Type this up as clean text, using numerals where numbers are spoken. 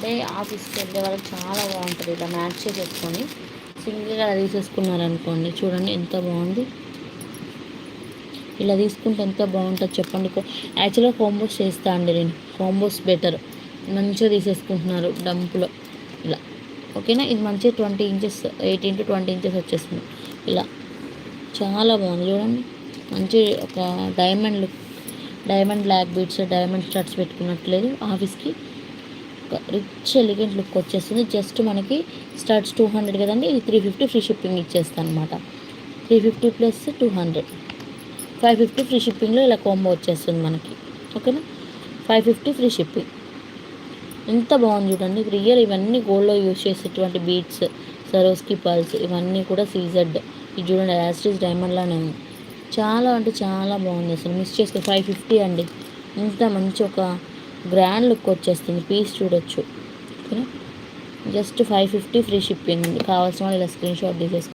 అంటే ఆఫీస్కి వెళ్ళే వాళ్ళకి చాలా బాగుంటుంది. ఇలా మ్యాచ్ చేసేసుకొని సింగిల్గా అలా తీసేసుకున్నారనుకోండి, చూడండి ఎంత బాగుంది. ఇలా తీసుకుంటే ఎంత బాగుంటుంది చెప్పండి. యాక్చువల్గా కాంబోస్ చేస్తా అండి నేను. Combos better. మంచిగా తీసేసుకుంటున్నారు డంపులో ఇలా. ఓకేనా, ఇది మంచిగా 20 ఇంచెస్ 18 to 20 ఇంచెస్ వచ్చేస్తుంది ఇలా. చాలా బాగుంది చూడండి. మంచి ఒక diamond look, diamond black beads, diamond studs పెట్టుకున్నట్లేదు. ఆఫీస్కి ఒక రిచ్ ఎలిగెంట్ లుక్ వచ్చేస్తుంది. జస్ట్ మనకి స్టడ్స్ 200 కదండి, ఇది 350 ఫ్రీ షిప్పింగ్ ఇచ్చేస్తాను అనమాట. 350 ప్లస్ 200, 550 ఫ్రీ షిప్పింగ్లో ఇలా కాంబో వచ్చేస్తుంది మనకి. ఓకేనా, 550 ఫ్రీ షిప్పింగ్. ఎంత బాగుంది చూడండి. రియల్ ఇవన్నీ గోల్డ్లో యూజ్ చేసేటువంటి బీడ్స్, సరోస్కి పల్స్, ఇవన్నీ కూడా సీజెడ్. ఇది చూడండి యాస్టీస్ డైమండ్లానే ఉంది. చాలా అంటే చాలా బాగుంది. అసలు మిస్ చేసుకో. 550 అండి. ఇంత మంచి ఒక గ్రాండ్ లుక్ వచ్చేస్తుంది. పీస్ చూడొచ్చు. ఓకేనా, జస్ట్ 550 ఫ్రీ షిప్పింగ్ ఉంది. కావాల్సిన వాళ్ళు ఇలా స్క్రీన్ షాట్ తీసేసుకోండి.